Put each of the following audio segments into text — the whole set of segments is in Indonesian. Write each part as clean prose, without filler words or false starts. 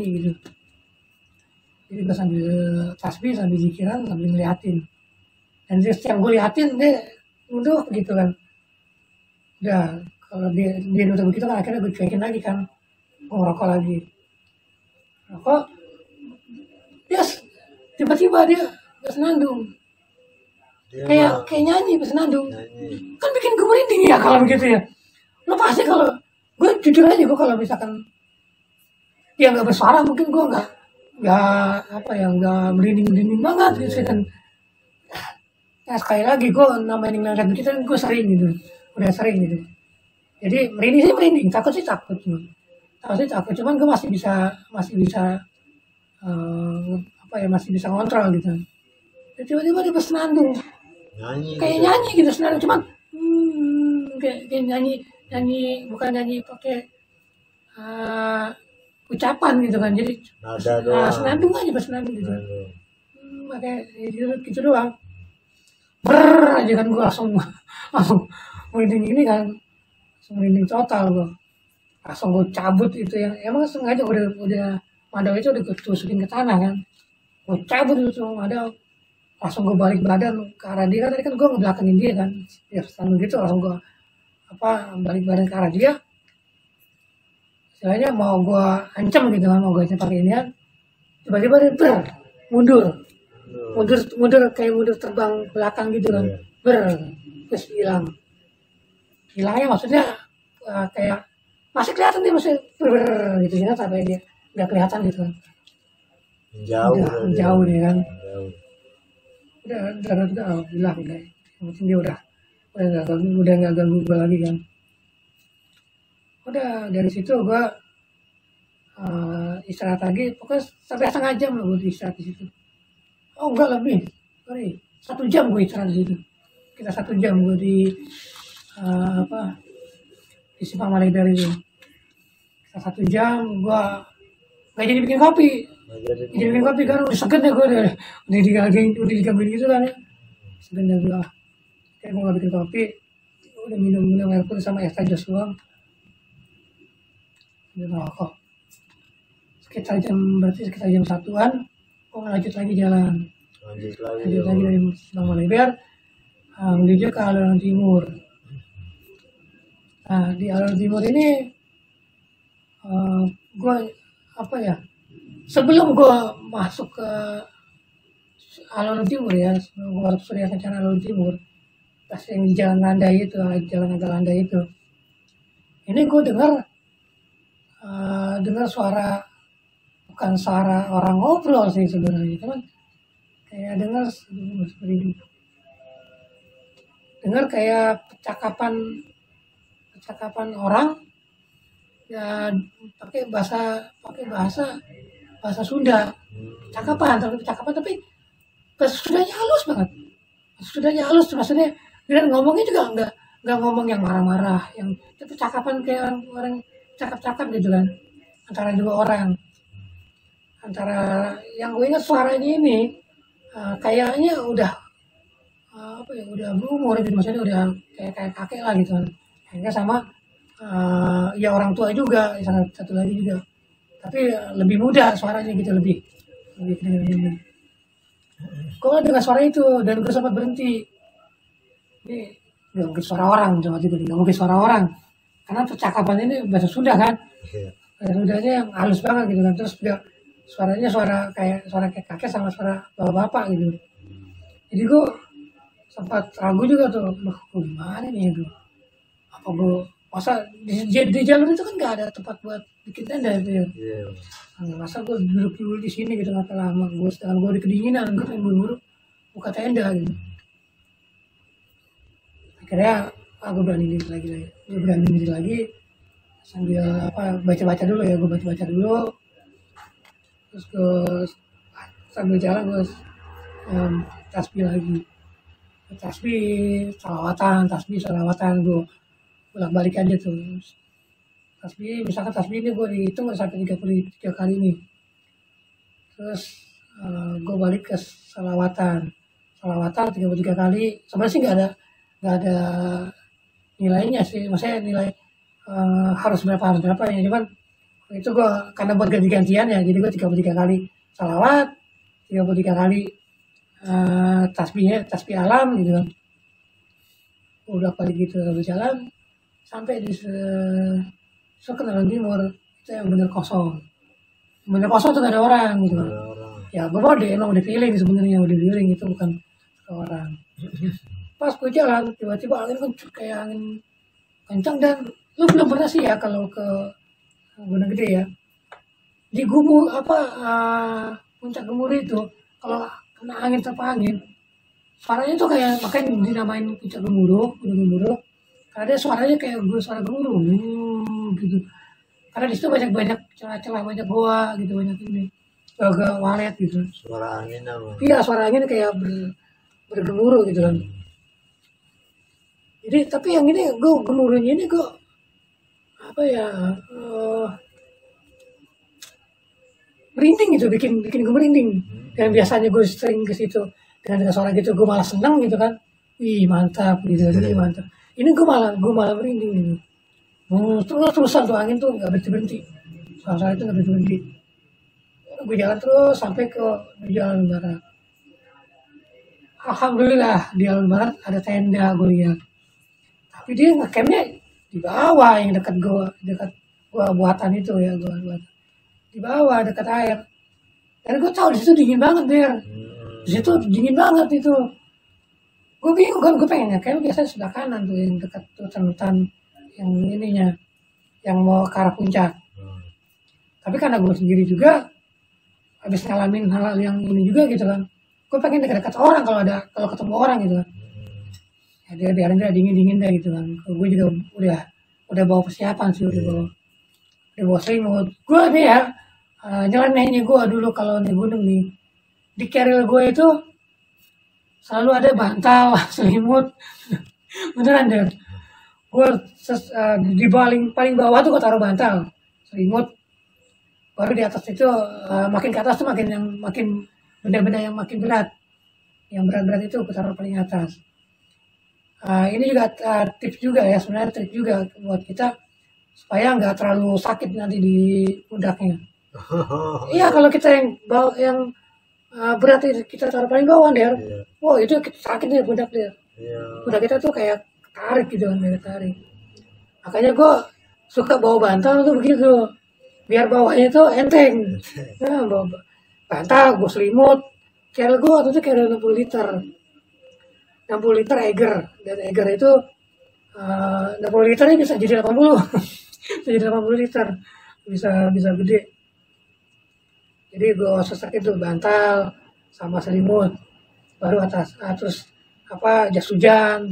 nyanyi gitu. Jadi gue sambil tasbih, sambil zikiran, sambil ngeliatin. Dan setiap gue liatin dia nunduk gitu kan. Udah, kalau dia nunduk begitu kan akhirnya gue cuekin lagi kan. Gue ngerokok lagi. Rokok, dia tiba-tiba dia bersenandung. Kayak nyanyi bersenandung. Kan bikin gue merinding ya kalau begitu ya. Lo pasti kalau, gue jujur aja gue kalau misalkan dia nggak bersuara mungkin gue nggak merinding banget gitu kan. Nah, sekali lagi gue namanya ngeliat begitu kan gue sering gitu, udah sering gitu. Jadi merinding, takut cuman gue masih bisa masih bisa ngontrol gitu. Tiba-tiba dia bersenandung, kayak nyanyi gitu senandung, cuman kayak nyanyi bukan nyanyi pakai ucapan gitu kan, jadi senandung aja bersenandung gitu. Pakai gitu doang. Aja kan gue langsung merinding ini kan, merinding total gue. Langsung gue cabut itu yang emang sengaja udah madau itu udah gue tusukin ke tanah kan. Gue cabut itu madau, langsung gue balik badan ke arah dia kan, tadi kan gue ngebelakangin dia kan, ya standing gitu langsung gue balik badan ke arah dia. Istilahnya mau gue ancam gitu kan, mau gue ancam pakai ini kan, tiba-tiba dia mundur kayak mundur terbang belakang gitu kan, terus hilangnya maksudnya kayak masih kelihatan dia masih gitu ya, sampai dia nggak kelihatan gitu kan, jauh dia kan, udah alhamdulillah udah, mungkin dia udah nggak ganggu gue lagi kan. Udah dari situ gue istirahat lagi, pokoknya sampai setengah jam lah gue istirahat di situ. Oh enggak lebih, sorry, 1 jam gue istirahat di situ. Kita 1 jam gue di di Simpang Malebar itu. Kita 1 jam gue nggak jadi bikin kopi. Kan udah segen ya gue udah digangguin gitu kan ya. Segen ya gue, kayak gue nggak bikin kopi, udah minum air putih sama es teh doang. Udah ngerokok. Sekitar jam 1-an, gue lanjut lagi jalan. Lanjut lagi dari Simpang Malebar menuju ke alun timur. Nah di alun timur ini gue sebelum gue masuk ke alun timur ya, sebelum gue masuk Surya Kencana alun timur, pas yang di jalan landai itu, jalan agak landai itu, ini gue dengar suara, bukan suara orang ngobrol sih sebenarnya, cuman kayak dengar kayak percakapan orang ya, pakai bahasa Sunda, cakapan tapi bahasa Sundanya halus banget, maksudnya dia ngomongnya juga nggak ngomong yang marah-marah, yang itu cakapan kayak orang cakap-cakap gitu kan, antara dua orang, antara yang gue ingat suaranya ini kayaknya udah udah berumur gitu, maksudnya udah kayak kakek lah gitu kan, kayaknya sama ya orang tua juga, satu lagi juga, tapi lebih muda suaranya gitu, lebih kedengaran. Gue dengar suara itu dan gue sempat berhenti. Ini nggak mungkin suara orang, nggak mungkin suara orang, karena percakapan ini bahasa Sunda kan, bahasa Sundanya yang halus banget gitu kan, terus juga suaranya kayak kakek sama suara bapak-bapak gitu. Jadi gue sempat ragu juga tuh, gimana nih itu? Apa gue masa di jalur itu kan nggak ada tempat buat bikin tenda itu ya? Masa gue duduk dulu di sini gitu, nggak lama gue, sedangkan gue di kedinginan, gue pengen buru-buru buka tenda gitu. Akhirnya gue berani diri lagi sambil baca-baca dulu ya, gue baca dulu, terus gue sambil jalan gue tasbih lagi, salawatan gue bolak-balik aja tuh. Misalkan tasbih ini gue dihitung sampai 33 kali nih, terus gue balik ke salawatan 33 kali. Sebenarnya sih nggak ada nilainya sih, maksudnya nilai harus berapa ya, cuman Itu gue karena buat ganti-gantian ya, jadi gue 33 kali salawat, 33 kali tasbih alam gitu kan. Udah kali gitu berjalan sampai di Kenalan Timur itu yang bener kosong. Bener kosong tuh gak ada orang gitu. Ya gue mau emang udah feeling sebenarnya, udah feeling itu bukan ke orang. Pas gue jalan tiba-tiba angin kencang, kayak angin kencang. Dan lu belum pernah sih ya kalau ke Gunung Gede ya, di gumuk puncak Gemuruh itu kalau kena angin terpa angin, suaranya tuh kayak, makanya dinamain puncak Gunung Gemuruh, karena dia suaranya kayak suara gemuruh gitu. Karena di situ banyak celah-celah, banyak goa gitu, banyak ini agak walet gitu. Suara angin apa? Iya, suara angin kayak bergemuruh gitu kan. Jadi tapi yang ini gue gemuruhnya ini gue apa ya, merinding gitu, bikin gue merinding. Dan biasanya gue sering ke situ dengan suara gitu gue malah seneng gitu kan, ih mantap gitu, jadi mantap. Ini gue malah merinding gitu. Terusan tuh angin tuh nggak berhenti, suara itu nggak berhenti. Gue jalan terus sampai ke Jalan Barat. Alhamdulillah di Jalan Barat ada tenda gue lihat, tapi dia ngecampnya di bawah yang dekat gua buatan itu ya, gua buat di bawah dekat air. Dan gue tahu di situ dingin banget der, di situ dingin banget itu. Gue bingung kan, gue pengen kayak biasanya sebelah kanan tuh yang dekat hutan-hutan yang ininya, yang mau ke arah puncak. Tapi karena gue sendiri juga habis ngalamin hal yang ini juga gitu kan, gue pengen dekat-dekat orang kalau ketemu orang gitu kan. Ya dia biarin dia dingin deh gitu kan. Gue juga udah bawa persiapan sih, udah bawa selimut. Gue nih ya, nyelenehnya gue dulu kalau naik gunung nih, di carrier gue itu selalu ada bantal, selimut. Beneran deh. Gue di paling bawah tuh gue taruh bantal, selimut. Baru di atas itu makin ke atas tuh makin benda-benda yang makin berat. Yang berat-berat itu gue taruh paling atas. Ini juga tips juga ya, sebenarnya trik juga buat kita supaya nggak terlalu sakit nanti di pundaknya. Iya, kalau kita yang berat itu kita taruh paling bawah der, wow itu sakit nih pundak der. Pundak kita tuh kayak tarik gitu kan, kayak tarik. Makanya gue suka bawa bantal tuh begitu, biar bawahnya tuh enteng. Nah, bawa bantal, gue selimut, carrier gue waktu itu carrier 60 liter. 60 liter Eiger, dan Eiger itu 60 liternya bisa jadi 80. Bisa jadi 80 liter, bisa gede. Jadi gue sesak itu bantal sama selimut, baru atas terus jas hujan,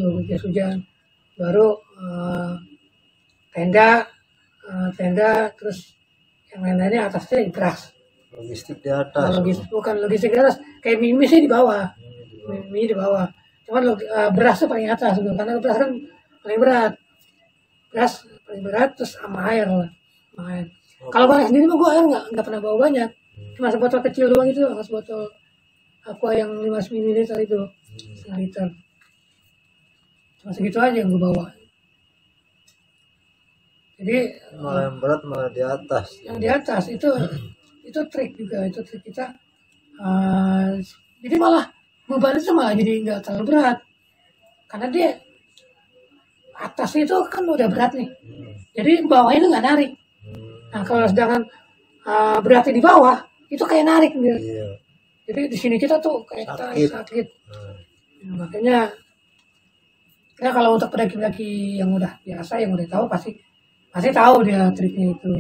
baru tenda, terus yang lain-lainnya atasnya beras. Logistik di atas. Bukan logistik di atas, kayak mie sih di bawah. Mie di bawah. Cuman berasnya paling atas gitu, karena beras kan paling berat. Beras paling berat, terus sama air lah. Kalau gue sendiri mah gue air nggak pernah bawa banyak. Cuma sebotol kecil doang itu, sebotol aqua yang 5 ml itu, setengah liter. Cuma segitu aja yang gue bawa. Jadi malah yang berat malah di atas. Yang di atas itu trik juga, itu trik kita. Jadi malah beban itu malah jadi nggak terlalu berat, karena dia atas itu kan udah berat nih, jadi bawahnya itu nggak narik. Nah kalau sedangkan beratnya di bawah itu kayak narik gitu. Jadi di sini kita tuh kayak sakit. Nah, makanya ya kalau untuk pendaki-pendaki yang udah biasa, yang udah tahu pasti tahu dia triknya itu.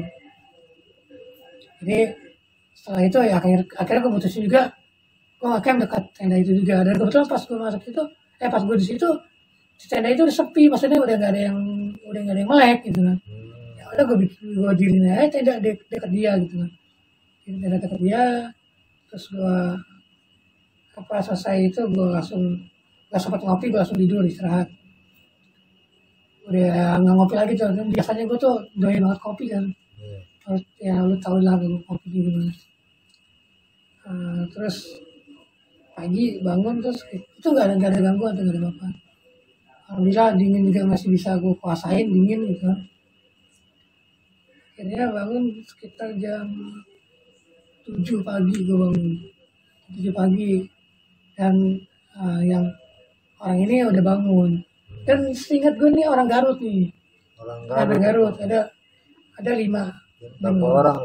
Jadi setelah itu ya akhirnya gue putusin juga, gue ngecamp dekat tenda itu juga. Dan kebetulan pas gue masuk itu, pas gue di situ, tenda itu udah sepi, maksudnya udah nggak ada yang melek gitu kan. Ya udah gue diriin aja tenda dekat dia gitu kan. Tenda dekat dia, terus gue selesai itu gue langsung nggak sempat ngopi, gue langsung tidur istirahat. Udah nggak ngopi lagi tuh. Biasanya gue tuh doyan banget kopi kan. Ya lu tau lah gue kopi gimana. Terus pagi bangun terus itu nggak ada gangguan, nggak ada apa. Alhamdulillah dingin juga masih bisa gue kuasain dingin gitu. akhirnya bangun sekitar jam 7 pagi gue bangun, 7 pagi. Dan yang orang ini udah bangun. Dan seingat gue nih orang Garut nih. Orang Orang Garut. Garut ada 5 Berapa orang?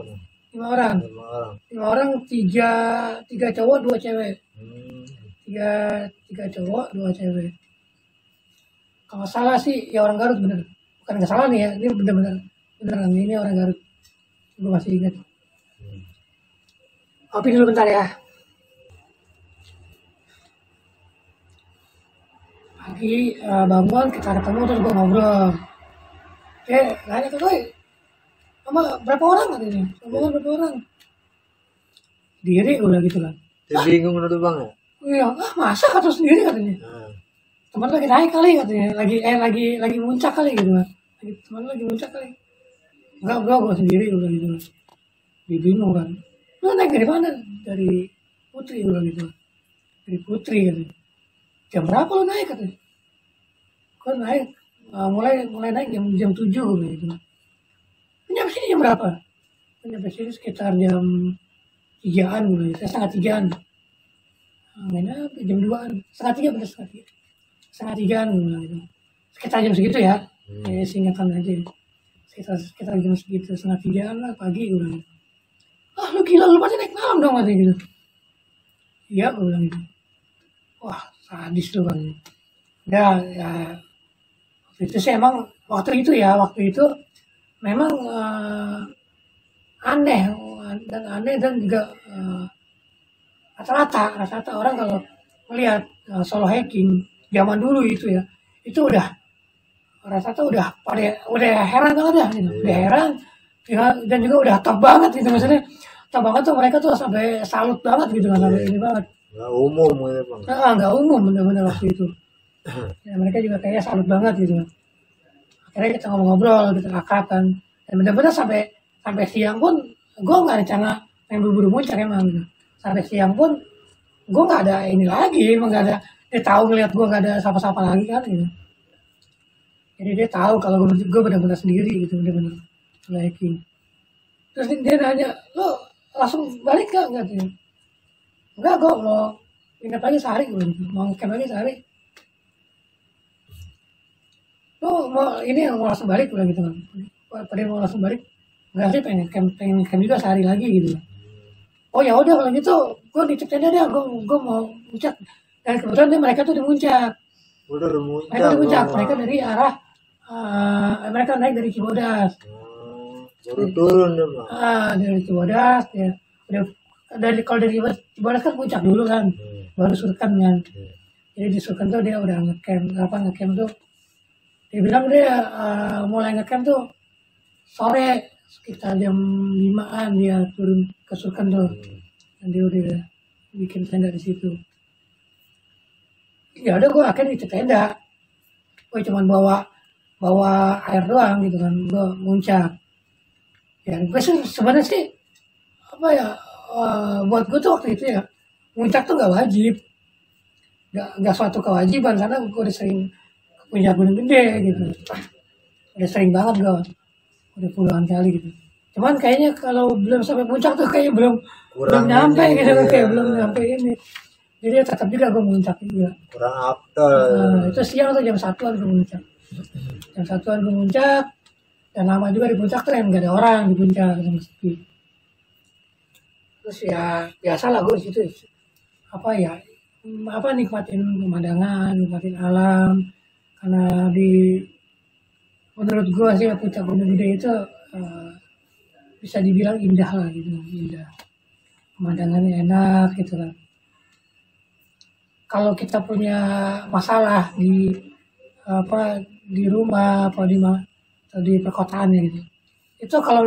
5 orang. 5 orang. 5 orang, tiga cowok 2 cewek. Hmm. Tiga cowok 2 cewek. Kalau salah sih ya orang Garut bener. Bukan nggak salah nih ya, ini bener-bener beneran ini orang Garut. Gue masih ingat. Kopi dulu bentar ya. Pagi bangun kita ketemu terus gue ngobrol. Nanya ke gue, sama berapa orang katanya? Sama berapa orang? Diri gue gitu kan. Dia bingung menurut bang ya? Iya, masa kata sendiri katanya. Nah, Teman lagi naik kali katanya, lagi muncak kali gitu kan. Teman lagi muncak kali. Enggak gue sendiri gue gitu. Dia bingung kan. Lu naik dari mana? Dari Putri gue gitu. Dari Putri katanya. Jam berapa lu naik katanya? Gue naik mulai naik jam 7 gitu. Nyampe sini jam berapa? Nyampe sini sekitar jam 3-an gitu. Saya setengah 3-an. Mainnya jam 2-an. Setengah 3 bener setengah 3-an gitu. Sekitar jam segitu ya. Singkatan aja. Sekitar jam segitu, setengah 3-an lah pagi gue bilang. Ah lu gila, lu pasti naik malam dong katanya gitu. Iya gue bilang gitu. Wah sadis lu kan. Ya waktu itu sih emang waktu itu memang aneh dan juga rata-rata orang kalau melihat solo hiking zaman dulu itu ya, itu udah rata-rata udah heran banget ya gitu. Udah heran ya, dan juga udah top banget gitu, maksudnya top banget tuh mereka tuh sampai salut banget gitu kan, sampai ini banget. nggak umum gitu bang. Nggak umum bener-bener waktu itu. Ya, mereka juga kayaknya salut banget gitu. Akhirnya kita ngobrol, kita akrab kan. Dan bener-bener sampai siang pun gue nggak rencana yang buru-buru muncak emang gitu. Sampai siang pun gue nggak ada ini lagi, emang nggak ada. Dia tahu ngeliat gue nggak ada sapa-sapa lagi kan gitu. Jadi dia tahu kalau gue benar-benar sendiri gitu, benar-benar hiking. Terus dia nanya, lo langsung balik gak? Enggak, gue mau ingat lagi sehari gue gitu. Mau ngecamp lagi sehari. Lo mau langsung balik gue gitu kan. Pada mau langsung balik. Enggak sih, pengen camp juga sehari lagi gitu. Oh ya udah kalau gitu, gue nitip tenda deh, gue mau muncak. Dan kebetulan mereka tuh udah muncak. Mereka udah muncak, mereka dari arah mereka naik dari Cibodas. Baru turun deh bang. Dari Cibodas ya. Kalau dari Cibodas kan puncak dulu kan, baru Surken kan. Jadi di Surken tuh dia udah ngecamp tuh. Dia bilang dia mulai ngecamp tuh sore sekitar jam 5-an dia turun ke Surken tuh. Dan dia udah bikin tenda di situ. Ya udah gue akhirnya di tenda. Gue cuma bawa air doang gitu kan, gue muncak. Ya gue sih sebenarnya sih apa ya, buat gue tuh waktu itu ya muncak tuh nggak wajib, nggak suatu kewajiban karena gue udah sering punya gunung gede gitu, udah sering banget gue, udah puluhan kali gitu. Cuman kayaknya kalau belum sampai puncak tuh kayaknya belum nyampe gitu kan, kayak belum nyampe ini. Jadi tetap juga gue muncak juga. Kurang apel. Itu siang tuh jam 1-an gue muncak. Jam 1-an gue muncak. Dan lama juga di puncak tuh yang gak ada orang di puncak, yang sepi. Terus ya biasa lah gue di situ. Nikmatin pemandangan, nikmatin alam. Karena menurut gue sih puncak Gunung Gede itu bisa dibilang indah lah gitu, indah. Pemandangannya enak gitu kan. Kalau kita punya masalah di rumah atau di perkotaannya gitu, itu kalau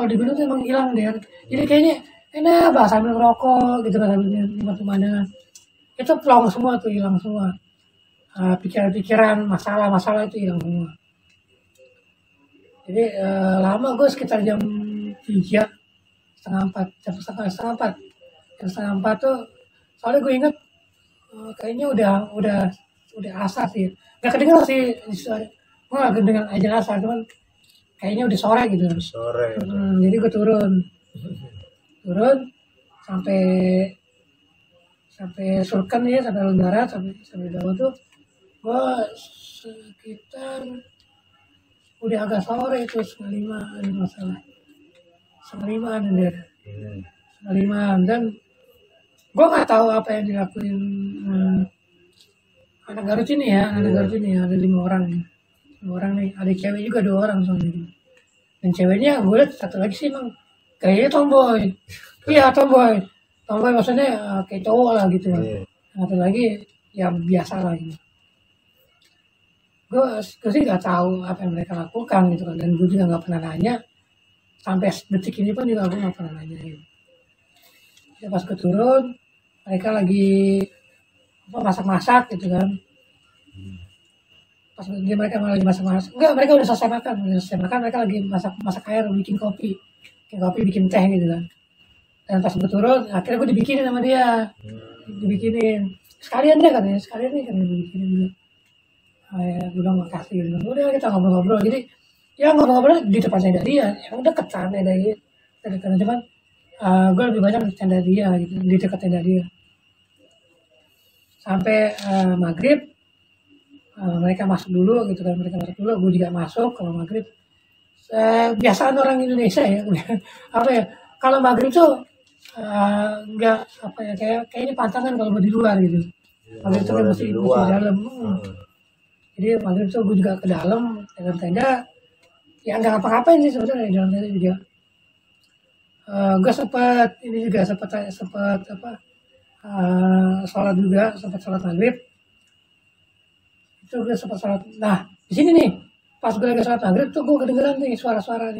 di gunung tuh emang hilang deh. Jadi kayaknya enak bah sambil ngerokok gitu kan, sambil nikmat pemandangan. Itu plong semua tuh, hilang semua. Pikiran-pikiran masalah itu hilang semua. Jadi lama gue sekitar jam 3, setengah 4 tuh, soalnya gue inget kayaknya udah asar sih, nggak kedengeran sih, gue nggak kedengeran aja asar, cuman kayaknya udah sore gitu. Sore. Jadi gue turun sampai Surken ya, sampai Alun Barat, sampai bawah tuh gue sekitar udah agak sore itu 5:30 masalah 5:30 deh. 5:30 dan gue nggak tahu apa yang dilakuin anak Garut ini ya, ada 5 orang nih. 5 orang nih, ada cewek juga 2 orang soalnya. Dan ceweknya gue liat satu lagi sih emang kayaknya tomboy. Iya tomboy maksudnya kayak cowok lah gitu. Satu lagi ya biasa lah gitu. Gue sih nggak tahu apa yang mereka lakukan gitu kan, dan gue juga nggak pernah nanya sampai detik ini pun juga gue nggak pernah nanya gitu. Ya, pas gue turun mereka lagi masak-masak gitu kan. Pas mereka lagi masak-masak, enggak, mereka udah selesai makan, mereka lagi masak air, bikin kopi, bikin teh gitu kan. Dan pas gue turun akhirnya gue dibikinin sama dia, sekalian kan dibikinin dulu. Gue bilang makasih gitu. Udah kita ngobrol-ngobrol, jadi ya ngobrol-ngobrol di depan tenda dia, emang deket kan tenda dia, cuman gue lebih banyak di tenda dia gitu, di dekat tenda dia. Sampai maghrib mereka masuk dulu gitu kan, gue juga masuk kalau maghrib. Biasaan orang Indonesia ya, apa ya, kalau maghrib tuh nggak apa ya, kayaknya pantangan kalau mau di luar gitu. Maghrib tuh mesti di dalam. Jadi maghrib tuh gue juga ke dalam dengan tenda, ya nggak apa-apain sih sebenarnya di dalam tenda juga. Gue sempat sholat juga, sempat sholat maghrib. Itu gue sempat sholat. Nah di sini nih, pas gue lagi sholat maghrib tuh gue kedengeran nih suara-suara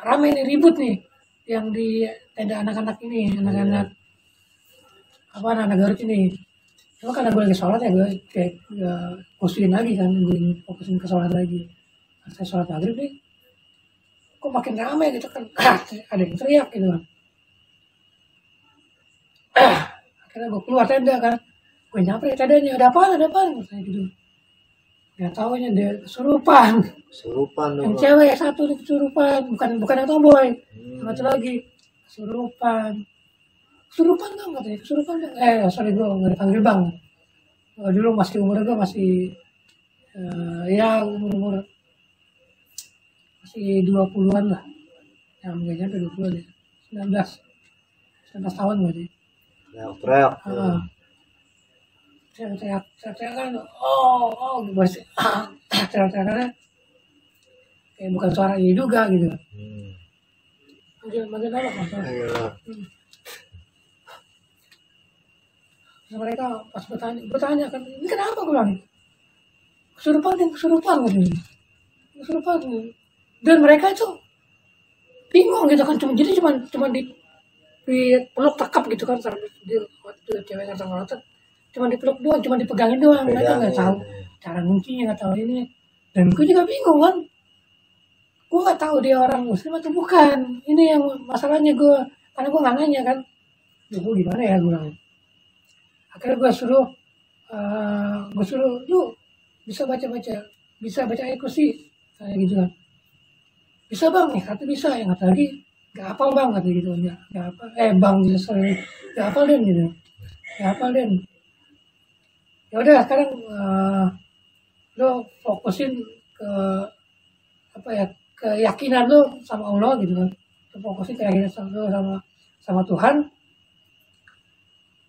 rame nih, ribut nih, yang di tenda anak-anak ini, anak-anak Garut ini. Cuma karena gue lagi sholat ya, gue kayak fokusin lagi kan, gue fokusin ke sholat lagi. Pas saya sholat maghrib nih, kok makin rame gitu kan, ada yang teriak gitu kan. Akhirnya gue keluar tenda kan, gue nyampe tendanya, ada apaan kayak gitu. Gak taunya dia kesurupan yang cewek satu kesurupan, bukan yang tomboy, yang satu lagi kesurupan dong katanya, sorry gue nggak dipanggil bang. Dulu umur gue masih ya umur masih 20-an lah, ya mungkin sampai 20-an ya, 19 tahun berarti. Teriak kan, bersih, teriak-teriakannya kayak bukan suara ini juga gitu. Manggil apa maksudnya? Mereka pas bertanya kan, ini kenapa gue bilang? Kesurupan gitu. Kesurupan. Dan mereka itu bingung gitu kan, cuma di peluk tekap gitu kan, di cewek yang sama otot. Cuma dipeluk doang, cuma dipegangin doang, mereka nggak tahu cara nguncinya, nggak tahu ini. Dan gue juga bingung kan, gue nggak tahu dia orang muslim atau bukan. Ini yang masalahnya gue, karena gue nggak nanya kan, gue gimana ya gue bilang. Akhirnya gue suruh yuk bisa baca ayat kursi kayak gitu kan. Bisa bang, kata bisa, yang kata lagi nggak hafal bang, kata gitu, nggak hafal, bang sorry, nggak hafal Den gitu, nggak hafal Den. Ya udah sekarang lo fokusin ke keyakinan lo sama Allah gitu kan, lo fokusin keyakinan sama Tuhan.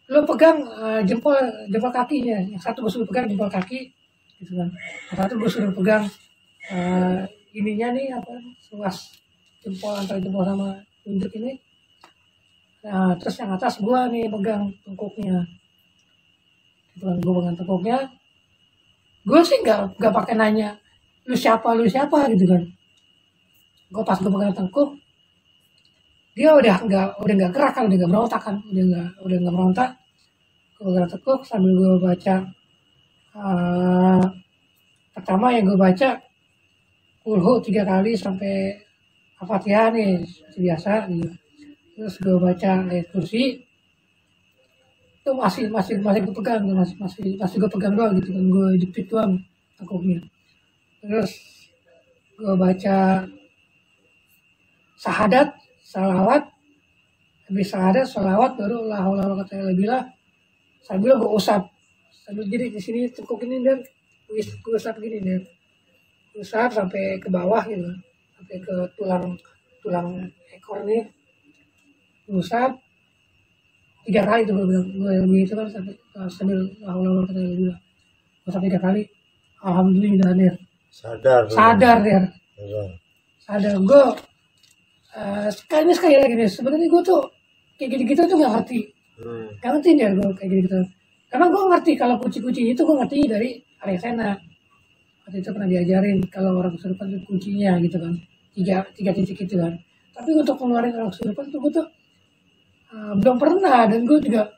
Lo pegang jempol kakinya, yang satu gue suruh pegang jempol kaki gitu kan, yang satu gue suruh pegang ininya nih suas jempol, antara jempol sama tunjuk ini. Nah terus yang atas gue nih pegang tengkuknya gitu kan, gue pegang tengkuknya. Gue sih nggak pakai nanya lu siapa gitu kan. Gue pas gue pegang tengkuk, dia udah nggak gerak kan, udah nggak berontak kan, udah nggak berontak. Gue gerak tekuk sambil gue baca pertama yang gue baca Qul 3 kali sampai Al-Fatihah nih biasa gitu. Terus gue baca ayat kursi itu masih gue pegang, masih gue pegang doang gitu kan, gue jepit doang tekuknya. Terus gue baca syahadat, salawat, habis syahadat, salawat, baru la haula wala quwwata illa billah, sambil gue usap, sambil jadi di sini tekuk ini dan gue usap gini dan usap sampai ke bawah gitu, sampai ke tulang ekor nih, usap 3 kali tuh gue bilang, gue gitu kan sambil la haula wala quwwata illa billah, usap 3 kali, alhamdulillah nih, sadar der. Sadar gue sekali lagi nih sebenarnya gue tuh kayak gitu tuh nggak ngerti ya gue kayak gitu karena gue ngerti kalau kunci itu gue ngerti dari Aresena waktu itu pernah diajarin kalau orang kesurupan itu kuncinya gitu kan tiga titik itu kan tapi untuk keluarin orang kesurupan tuh gue tuh belum pernah dan gue juga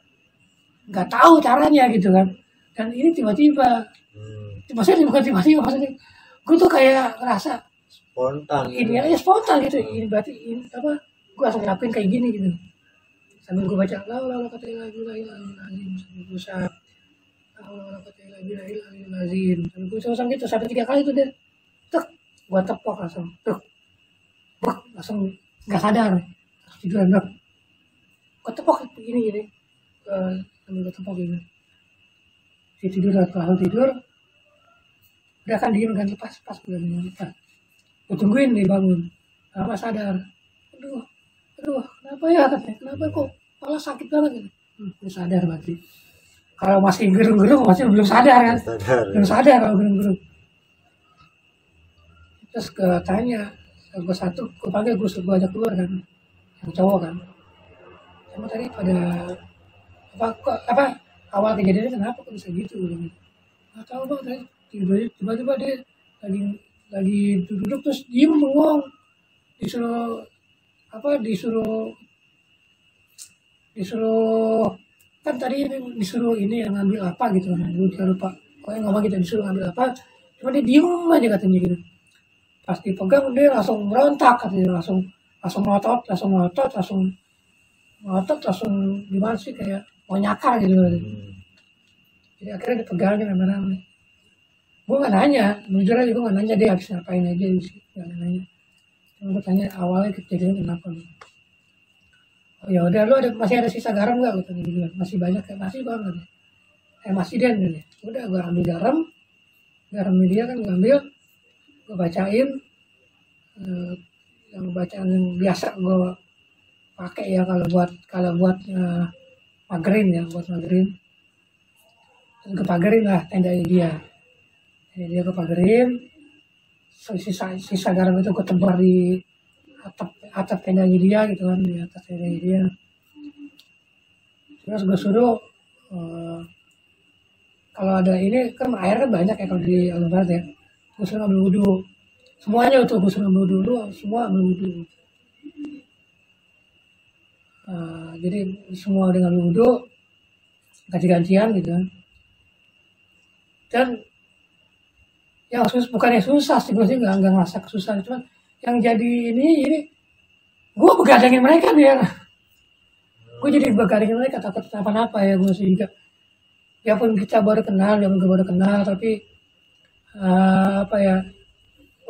nggak tahu caranya gitu kan dan ini tiba-tiba maksudnya bukan tiba-tiba maksudnya gue tuh kayak ngerasa spontan ini aja spontan gitu ini berarti ini apa gue langsung ngelakuin kayak gini gitu sambil gue baca la kata lagi sambil gue usap la kata lagi sambil gue usap gitu sampai 3 kali tuh deh tek gue tepok langsung langsung nggak sadar langsung tidur enak gue tepok gini sambil gue tepok gitu si tidur kalau tidur udah kan diem kan pas gue lepas gue tungguin nih bangun lama sadar aduh kenapa ya katanya kenapa kok malah sakit banget gitu gue sadar berarti kalau masih gerung-gerung masih belum sadar kan belum sadar kalau gerung-gerung terus gue tanya gue satu gue panggil gue ajak keluar kan yang cowok kan sama tadi pada apa awal kejadiannya kenapa kok bisa gitu nggak tahu bang tiba-tiba dia lagi duduk terus diem bengong disuruh kan tadi disuruh ini yang ngambil apa gitu kan gue lupa pokoknya ngomong gitu disuruh ngambil apa cuma dia diem aja katanya gitu pas dipegang dia langsung merontak katanya langsung ngotot gimana sih kayak mau nyakar gitu jadi akhirnya dipegangin rame-rame gue nggak nanya, jujur aja gue nggak nanya dia habis ngapain aja sih, nggak nanya. Cuma gue tanya awalnya kejadian kenapa gitu. Oh ya udah lu masih ada sisa garam nggak? Gue tanya gitu, masih banyak ya masih banget. Masih den gitu. Udah gue ambil garamnya dia kan gue ambil, gue bacain yang bacaan yang biasa gue pakai ya kalau buat magerin ya buat magerin. Terus gue pagerin lah tendanya dia. Dia gue pagerin, sisa garam itu gue tebar di atap tendanya dia gitu kan, di atas tendanya dia. Terus gue suruh kalau ada ini kan air kan banyak ya kalau di Alumbar ya, gue suruh ngambil wudhu, semuanya itu gue suruh ngambil wudhu, semua ambil wudhu. Jadi semua udah ngambil wudhu, ganti-gantian gitu kan. Dan yang bukannya susah sih gue sih nggak ngerasa kesusahan cuman yang jadi ini gue begadangin mereka biar gue jadi begadangin mereka takut kenapa-napa ya gue sih juga ya pun kita baru kenal tapi apa ya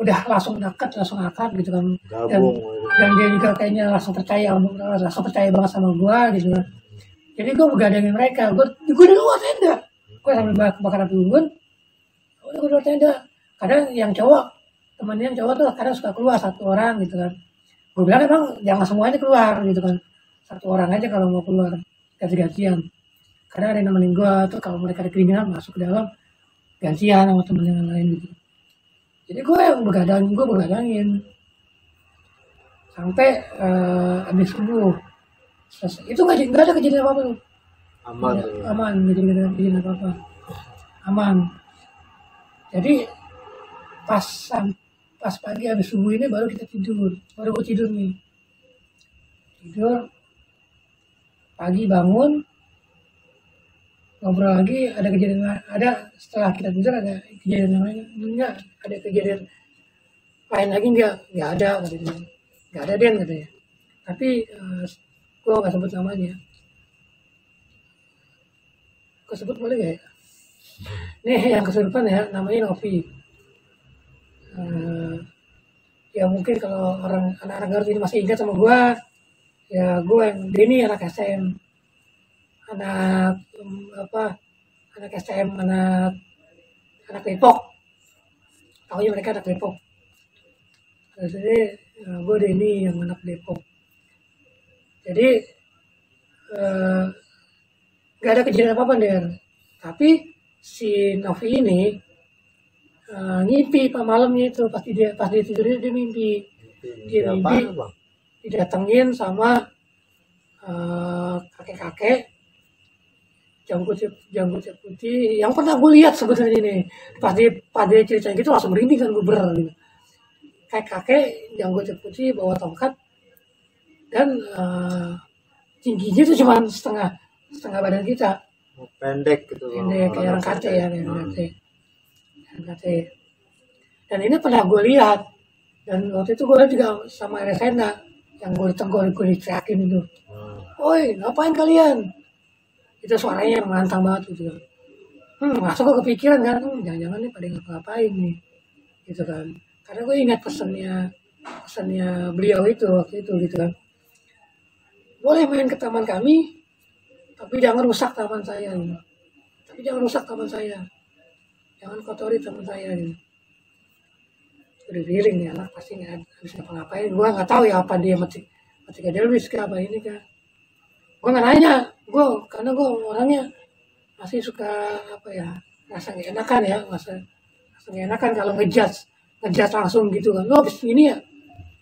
udah langsung akrab gitu kan dan dia juga kayaknya langsung percaya banget sama gue gitu kan jadi gue begadangin mereka gue di luar tenda gue sambil bakar api unggun udah gue di luar tenda kadang yang cowok temannya yang cowok tuh kadang suka keluar satu orang gitu kan gue bilang emang jangan semuanya keluar gitu kan satu orang aja kalau mau keluar ganti-gantian karena ada yang nemenin gue tuh kalau mereka ada keringan masuk ke dalam gantian sama temen yang lain gitu jadi gue yang begadangin sampai habis subuh selesai itu nggak ada kejadian apa-apa tuh aman nggak jadi kejadian apa-apa aman jadi pas pagi habis subuh ini baru kita tidur baru gue tidur pagi bangun ngobrol lagi ada setelah kita tidur ada kejadian yang lain enggak ada kejadian lain lagi enggak ada katanya nggak ada Den katanya tapi gue nggak sebut namanya gue sebut boleh gak ya nih yang kesurupan ya namanya Novi Ya mungkin kalau anak-anak Garut ini masih ingat sama gue, ya gue yang Denny anak SM, anak anak SM, anak Depok, tahunya mereka anak Depok. Jadi gue Denny yang anak Depok. Jadi gak ada kejadian apa-apa Der. Tapi si Novi ini ngimpi pak malamnya itu pas dia tidurnya dia mimpi. Dia mimpi didatengin sama kakek-kakek janggut putih yang pernah gue lihat sebenarnya nih. Pas dia cerita gitu langsung merinding kan gue gitu. Kayak kakek janggut putih bawa tongkat dan tingginya itu cuma setengah badan kita. Pendek gitu. Pendek kayak orang kate ya, kate. Dan ini pernah gue lihat. Dan waktu itu gue juga sama Resena yang gue diteriakin itu. Oi, ngapain kalian? Itu suaranya menantang banget gitu. Masuk gue kepikiran kan, jangan-jangan nih pada ngapa-ngapain nih, gitu kan. Karena gue ingat pesannya beliau itu waktu itu gitu kan. Boleh main ke taman kami, tapi jangan rusak taman saya. Gitu. Tapi jangan rusak taman saya. Jangan kotori taman saya. Gitu. Udah giring nih anak pasti nggak habis ngapa-ngapain. Gue nggak tahu ya apa dia mati Delwis ke apa ini kan. Gue nggak nanya. Karena gue orangnya masih suka rasa nggak enakan ya, rasa nggak enakan kalau ngejudge langsung gitu kan. Lo habis ini ya,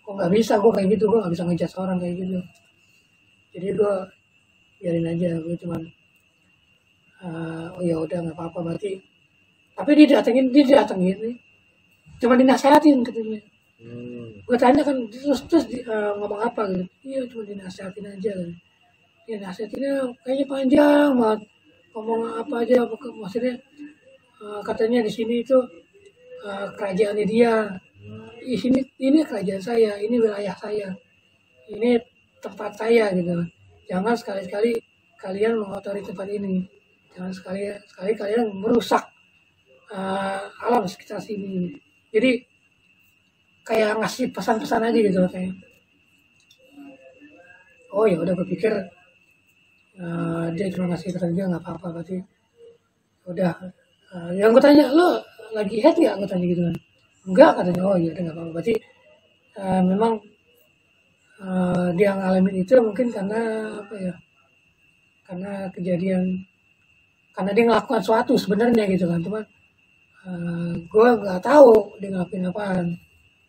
kok nggak bisa gue kayak gitu, gue nggak bisa ngejudge orang kayak gitu. Jadi gue biarin aja, gue cuman oh ya udah nggak apa-apa berarti. Tapi dia datengin nih, cuma dinasehatin katanya. Gue tanya kan terus ngomong apa gitu. Iya cuma dinasehatin aja kan. Ya nasihatinnya kayaknya panjang banget, ngomong apa aja maksudnya katanya di sini itu kerajaannya dia, ini kerajaan saya, ini wilayah saya, ini tempat saya gitu. Jangan sekali-kali kalian mengotori tempat ini, jangan sekali kalian merusak alam sekitar sini. Jadi kayak ngasih pesan-pesan aja gitu kayak. Oh ya udah berpikir dia cuma ngasih pesan dia nggak apa-apa berarti udah. Yang gue tanya lo lagi head nggak, gue tanya gitu kan. Enggak katanya. Oh iya udah nggak apa-apa berarti memang dia ngalamin itu mungkin karena karena kejadian, karena dia ngelakukan sesuatu sebenarnya gitu kan. Cuman gue nggak tahu dia ngelakuin apaan.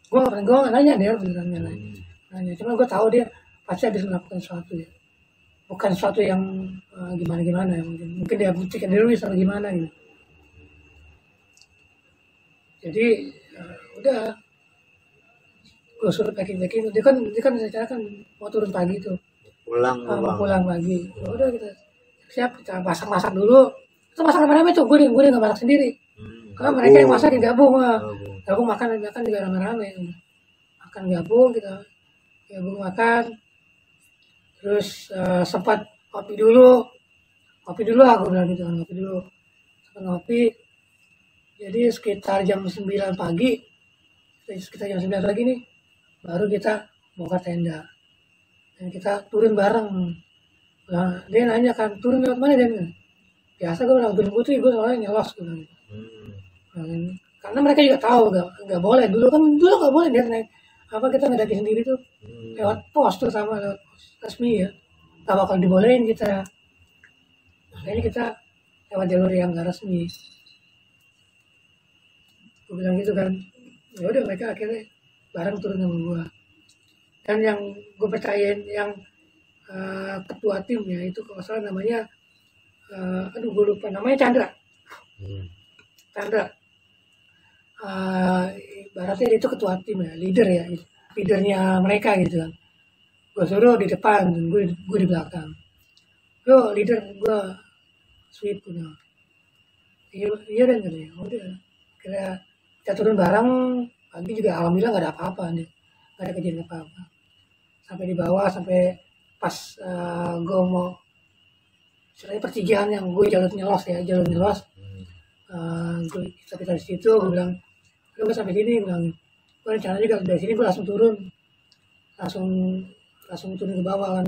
Gue nggak nanya dia beneran nanya. Cuma gue tahu dia pasti habis melakukan sesuatu ya. Bukan sesuatu yang gimana ya, mungkin dia buktikan dulu atau gimana gitu. Jadi udah gue suruh packing dia kan secara kan mau turun pagi tuh mau pulang pagi. Udah kita siap, kita masak dulu. Kita masak rame-rame tuh, gue nggak masak sendiri karena mereka yang masak gabung makan juga rame-rame, makan gabung, kita gabung makan. Terus sempat ngopi dulu aku bilang gitu, ngopi. Jadi sekitar jam 9 pagi nih baru kita mau ke tenda dan kita turun bareng. Nah, dia nanya kan turun lewat mana, dia biasa gue bilang turun putih, gue soalnya nyelos gitu. Karena mereka juga tahu nggak boleh dulu nggak boleh dia naik kita ngedaki sendiri tuh lewat pos, terutama lewat pos resmi ya, nggak bakal dibolehin kita. Makanya kita lewat jalur yang nggak resmi. Gue bilang gitu kan. Ya udah mereka akhirnya bareng turun sama gue. Dan yang gue percayain yang ketua timnya itu kalau salah namanya gue lupa namanya Chandra. Ibaratnya itu ketua tim ya, leadernya mereka gitu kan. Gue suruh di depan, gue di belakang. Yo leader gue sweet punya. Iya dan gitu ya. Udah kita turun bareng. Pagi juga alhamdulillah nggak ada apa-apa nih, nggak ada kejadian apa-apa. Sampai di bawah, sampai pas gue mau istilahnya pertigaan yang gue jalur nyelos. kita di situ, gue bilang lu sampai sini, gue bilang gue rencana juga dari sini gue langsung turun, langsung turun ke bawah kan.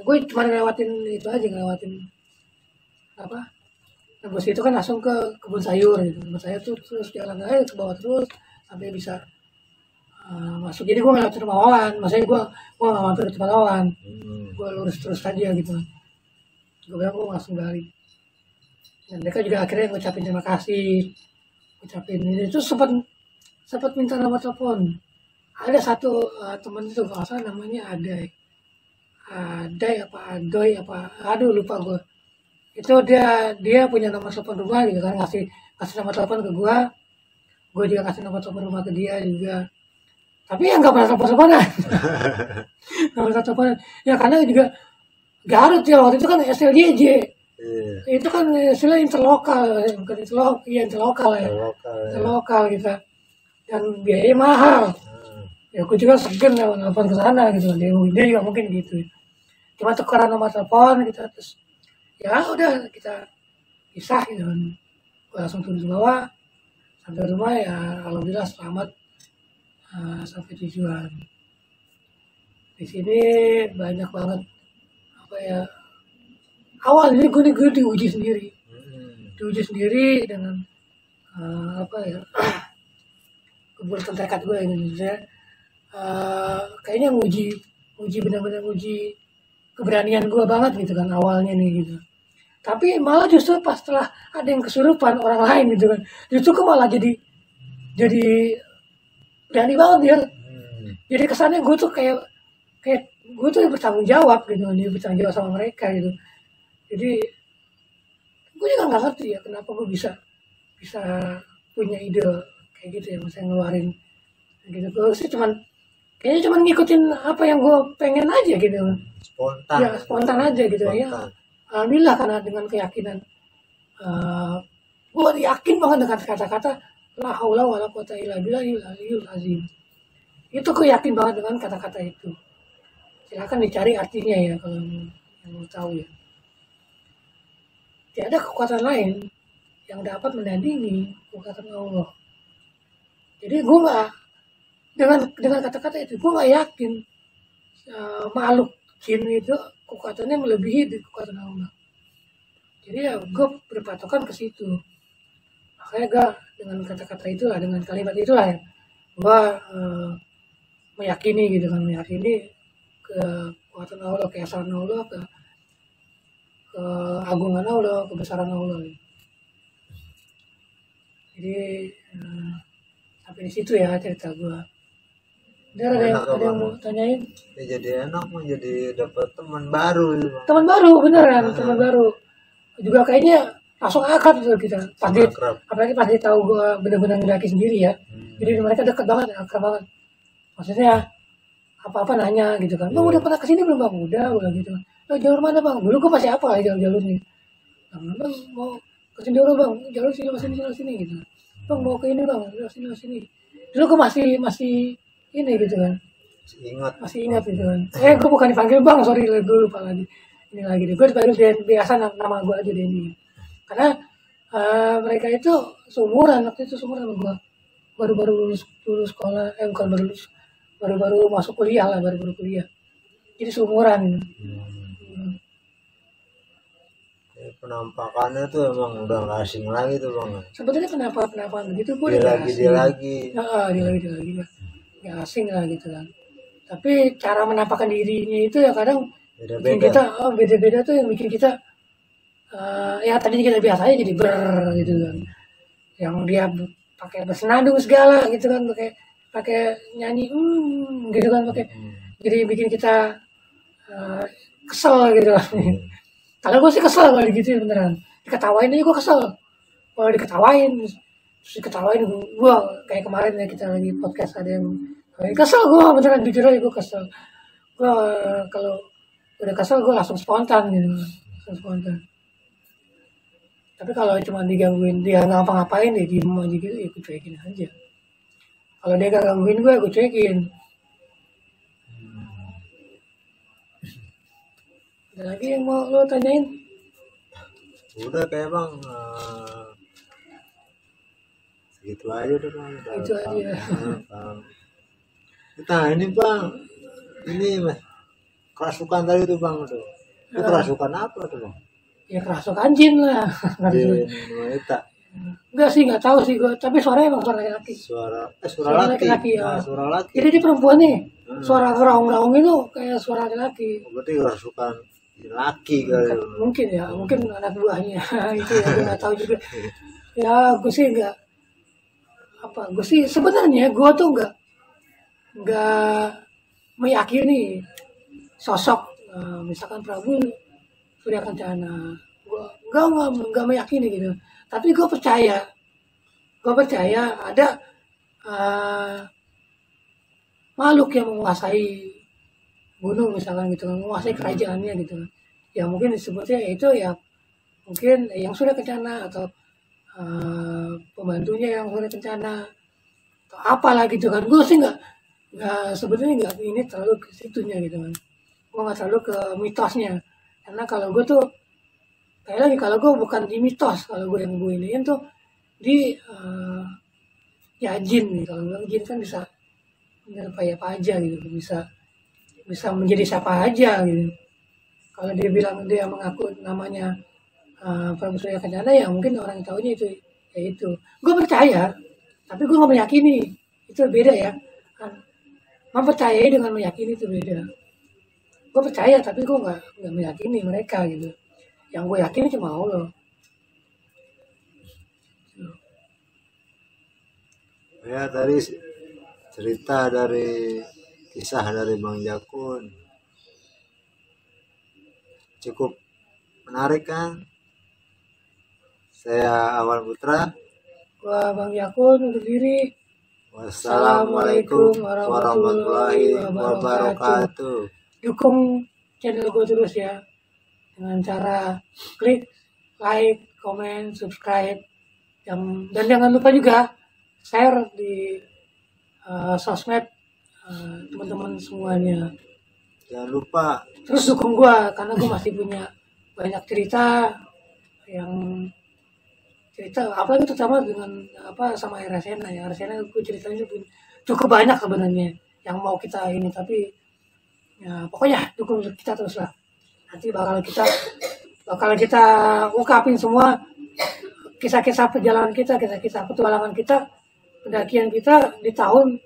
Gue cuma ngelewatin itu aja, ngelewatin apa, bus itu kan langsung ke kebun sayur gitu. Kebun sayur tuh terus jalan aja ke bawah terus sampai bisa masuk. Jadi gue nggak lewat rumah Wawan, maksudnya gue nggak mampir ke tempat Wawan, gue lurus terus aja gitu. Gue bilang gue langsung balik. Dan mereka juga akhirnya ngucapin terima kasih, ngucapin ini. Itu sempat minta nomor telepon. Ada satu teman itu kalau salah namanya Adai apa Adoy apa, aduh lupa gue. Itu dia punya nomor telepon rumah gitu kan, kasih nomor telepon ke gue juga kasih nomor telepon rumah ke dia juga. Tapi yang nggak pernah telepon-teleponan. Nggak pernah teleponan. Ya karena juga Garut ya waktu itu kan SLJJ. Itu kan istilah interlokal, bukan interlokal ya. Interlokal gitu. Dan biayanya mahal. Ya aku juga segen nelfon ke sana gitu. Dia juga mungkin gitu. Cuma tukeran nomor telepon kita terus. Ya udah kita pisah gitu kan. Gue langsung turun ke bawah. Sampai rumah ya alhamdulillah selamat. Sampai tujuan. Di sini banyak banget apa ya, awal ini gue diuji sendiri dengan apa ya, kebutuhan tekad gue ini saya kayaknya benar-benar nguji keberanian gue banget gitu kan awalnya nih gitu. Tapi malah justru pas setelah ada yang kesurupan orang lain gitu kan, justru gue malah jadi berani banget ya. Jadi kesannya gue tuh kayak gue tuh bertanggung jawab gitu, dia bertanggung jawab sama mereka gitu. Jadi gue juga nggak ngerti ya kenapa gue bisa punya ide kayak gitu ya, misalnya ngeluarin gitu. Gue sih kayaknya cuman ngikutin apa yang gue pengen aja gitu. Spontan aja gitu ya. Alhamdulillah karena dengan keyakinan gue yakin banget dengan kata-kata la haula wala quwata illa billahil aliyil azim. Itu gue yakin banget dengan kata-kata itu. Silakan dicari artinya ya kalau yang mau tahu ya. Tidak ada kekuatan lain yang dapat menandingi kekuatan Allah. Jadi gue nggak dengan kata-kata itu gue nggak yakin makhluk jin itu kekuatannya melebihi dari kekuatan Allah. Jadi ya gue berpatokan ke situ. Makanya gue dengan kata-kata itulah, dengan kalimat itulah ya, gue meyakini gitu kan, meyakini kekuatan Allah, keesaan Allah, keagungan Allah, kebesaran Allah. Jadi sampai di situ ya cerita gue. Ada yang mau tanyain? Ya, jadi enak mah, jadi dapat teman baru. Teman baru beneran, teman baru. Juga kayaknya langsung akrab gitu kita. Apalagi pas dia tahu gue bener-bener ngedaki sendiri ya. Jadi mereka deket banget, akrab banget. Maksudnya apa-apa nanya gitu kan. Bang udah pernah kesini belum bang? Udah gitu. Jalur mana bang? Dulu gue masih apa ya jalur nih. Bang mau kesini dulu bang, jalur sini gitu. Bang mau ke ini bang, sini. Dulu gue masih ini gitu kan. Masih ingat gitu kan. Gue bukan dipanggil bang, sorry gue lupa lagi. Ini lagi deh. Gue dipanggil biasa nama gue aja Denny. Karena mereka itu seumuran waktu itu sama gue. Baru-baru lulus sekolah, bukan baru masuk kuliah lah, baru kuliah. Jadi seumuran. Penampakannya tuh emang udah gak asing lagi tuh bang. Sebetulnya penampakan begitu gue dia lagi. dia lagi ya asing lah gitu kan. Tapi cara menampakkan dirinya itu ya kadang bikin kita beda-beda tuh yang bikin kita ya tadi kita biasanya jadi gitu kan. Yang dia pakai bersenandung segala gitu kan, pakai nyanyi gitu kan, jadi bikin kita kesel gitu kan. Kalau gue sih kesel kalau gitu beneran. Diketawain aja gue kesel. Kalau diketawain gue kayak kemarin ya kita lagi podcast ada yang kesel gue beneran, jujur aja gue kesel. Gue kalau udah kesel gue langsung spontan gitu, Tapi kalau cuma digangguin dia ngapa-ngapain dia diem aja gitu ya gue cuekin aja. Kalau dia gak gangguin gue cuekin. Ada lagi yang mau lo tanyain? Udah kayak bang gitu aja deh bang. Itu aja. Bang. Nah ini bang, ini mas kerasukan tadi tuh bang tuh. Itu kerasukan apa tuh bang? Ya kerasukan jin lah. Jin wanita. Enggak sih, nggak tahu sih gue, tapi suaranya emang suara laki-laki. Suara laki. Laki-laki ya. Nah, suara laki. Jadi dia perempuan nih, suara ngeraung-ngeraung itu kayak suara laki-laki. Berarti kerasukan laki kali. Mungkin ya, mungkin anak buahnya. Itu ya, gue nggak tahu juga. Ya gue sih nggak apa, gue sih sebenarnya gue tuh nggak meyakini sosok misalkan Prabu Surya Kencana. Gue nggak meyakini gitu. Tapi gue percaya ada makhluk yang menguasai gunung misalkan gitu, menguasai kerajaannya gitu. Ya mungkin disebutnya itu ya mungkin yang Surya Kencana atau pembantunya yang Surya Kencana atau apalah gitu kan. Gue sih nggak sebenarnya nggak ini terlalu ke situnya gitu kan. Gue nggak terlalu ke mitosnya, karena kalau gue tuh kayak lagi, kalau gue bukan di mitos, kalau gue yang gue iniin tuh di ya jin nih. Kalau bilang jin kan bisa menyerupai apa aja gitu, bisa menjadi siapa aja gitu. Kalau dia bilang dia mengaku namanya Prabu Surya Kencana, ya mungkin orang yang tahunya itu ya itu. Gue percaya, tapi gue nggak meyakini. Itu beda ya kan. Mempercayai dengan meyakini itu beda. Gue percaya tapi gue nggak meyakini mereka gitu. Yang gue yakini cuma Allah. Ya tadi cerita dari kisah dari Bang Jakun cukup menarik kan. Saya Awan Putra. Gua Bang Jakun undur diri. Wassalamualaikum warahmatullahi wabarakatuh. Dukung channel gue terus ya dengan cara klik like, komen, subscribe, dan jangan lupa juga share di sosmed teman-teman semuanya. Jangan lupa Terus dukung gue karena gue masih punya banyak cerita apalagi terutama dengan sama Rasena ya. Rasena gue ceritanya cukup banyak sebenarnya yang mau kita ini, tapi ya pokoknya dukung kita terus lah. Nanti bakal kita ungkapin semua kisah-kisah perjalanan kita, kisah-kisah petualangan kita, pendakian kita di tahun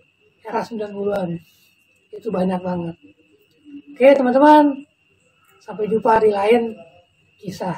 era 90-an. Itu banyak banget. Oke teman-teman, sampai jumpa di lain kisah.